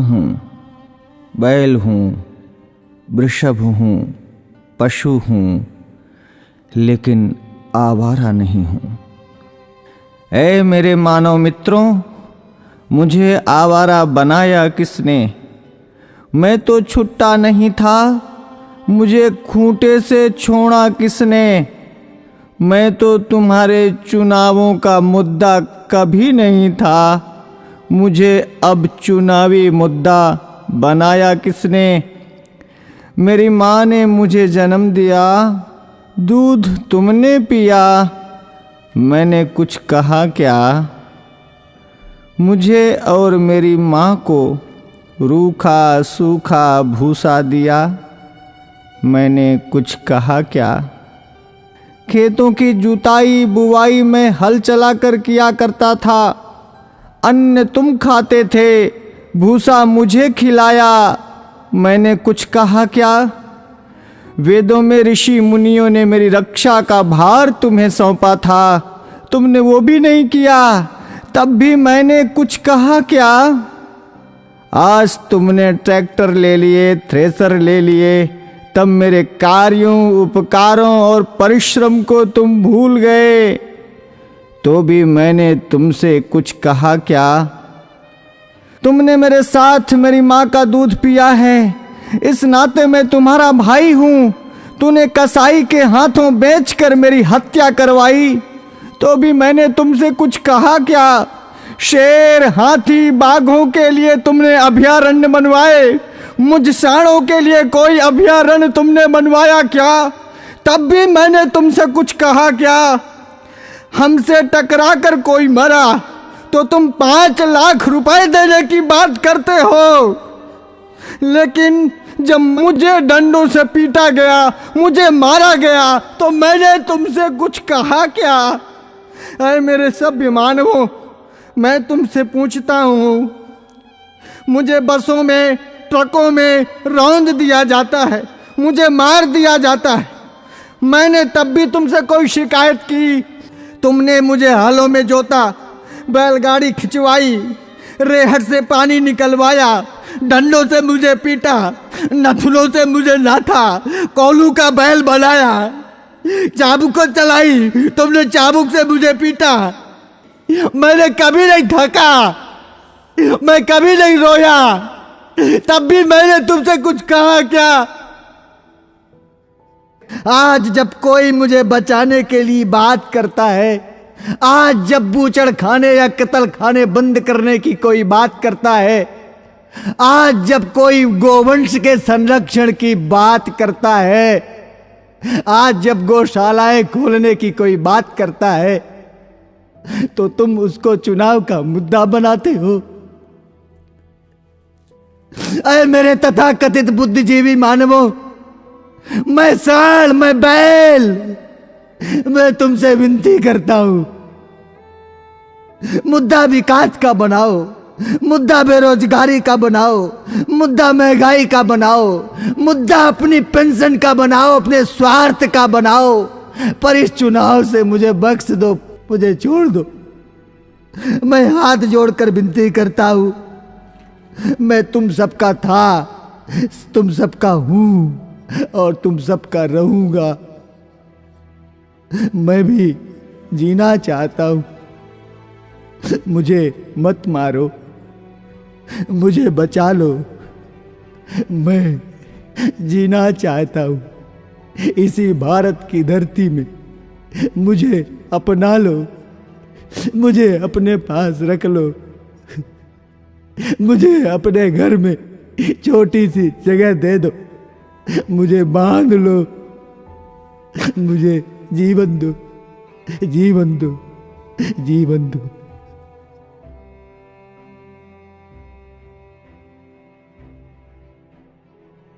हूँ, बैल हूँ, वृषभ हूँ, पशु हूँ, लेकिन आवारा नहीं हूँ। ऐ मेरे मानव मित्रों, मुझे आवारा बनाया किसने? मैं तो छुट्टा नहीं था, मुझे खूंटे से छोड़ा किसने? मैं तो तुम्हारे चुनावों का मुद्दा कभी नहीं था, मुझे अब चुनावी मुद्दा बनाया किसने? मेरी माँ ने मुझे जन्म दिया, दूध तुमने पिया, मैंने कुछ कहा क्या? मुझे और मेरी माँ को रूखा सूखा भूसा दिया, मैंने कुछ कहा क्या? खेतों की जुताई बुवाई में हल चलाकर किया करता था, अन्न तुम खाते थे, भूसा मुझे खिलाया, मैंने कुछ कहा क्या? वेदों में ऋषि मुनियों ने मेरी रक्षा का भार तुम्हें सौंपा था, तुमने वो भी नहीं किया, तब भी मैंने कुछ कहा क्या? आज तुमने ट्रैक्टर ले लिए, थ्रेसर ले लिए, तब मेरे कार्यों, उपकारों और परिश्रम को तुम भूल गए, तो भी मैंने तुमसे कुछ कहा क्या? तुमने मेरे साथ मेरी माँ का दूध पिया है, इस नाते मैं तुम्हारा भाई हूँ। तूने कसाई के हाथों बेचकर मेरी हत्या करवाई, तो भी मैंने तुमसे कुछ कहा क्या? शेर, हाथी, बाघों के लिए तुमने अभयारण्य बनवाए, मुझ सांडों के लिए कोई अभयारण्य तुमने बनवाया क्या? तब भी मैंने तुमसे कुछ कहा क्या? हमसे टकरा कर कोई मरा तो तुम 5 लाख रुपए देने की बात करते हो, लेकिन जब मुझे डंडों से पीटा गया, मुझे मारा गया, तो मैंने तुमसे कुछ कहा क्या? अरे मेरे सभ्य मानवों, मैं तुमसे पूछता हूँ, मुझे बसों में, ट्रकों में रौंद दिया जाता है, मुझे मार दिया जाता है, मैंने तब भी तुमसे कोई शिकायत की? तुमने मुझे हालों में जोता, बैलगाड़ी खिंचवाई, रेहड़ से पानी निकलवाया, डंडों से मुझे पीटा, नथुनों से मुझे नाथा, कोलू का बैल बनाया, चाबुक चलाई, तुमने चाबुक से मुझे पीटा, मैंने कभी नहीं थका, मैं कभी नहीं रोया, तब भी मैंने तुमसे कुछ कहा क्या? आज जब कोई मुझे बचाने के लिए बात करता है, आज जब बूचड़ खाने या कत्ल खाने बंद करने की कोई बात करता है, आज जब कोई गोवंश के संरक्षण की बात करता है, आज जब गौशालाएं खोलने की कोई बात करता है, तो तुम उसको चुनाव का मुद्दा बनाते हो। अरे मेरे तथाकथित बुद्धिजीवी मानवों, मैं सांड, मैं बैल, मैं तुमसे विनती करता हूं, मुद्दा विकास का बनाओ, मुद्दा बेरोजगारी का बनाओ, मुद्दा महंगाई का बनाओ, मुद्दा अपनी पेंशन का बनाओ, अपने स्वार्थ का बनाओ, पर इस चुनाव से मुझे बख्श दो, मुझे छोड़ दो। मैं हाथ जोड़कर विनती करता हूं, मैं तुम सबका था, तुम सबका हूं और तुम सबका रहूंगा। मैं भी जीना चाहता हूं, मुझे मत मारो, मुझे बचा लो, मैं जीना चाहता हूं इसी भारत की धरती में, मुझे अपना लो, मुझे अपने पास रख लो, मुझे अपने घर में छोटी सी जगह दे दो, मुझे बांध लो, मुझे जीवन दो, जीवन दो, जीवन दो।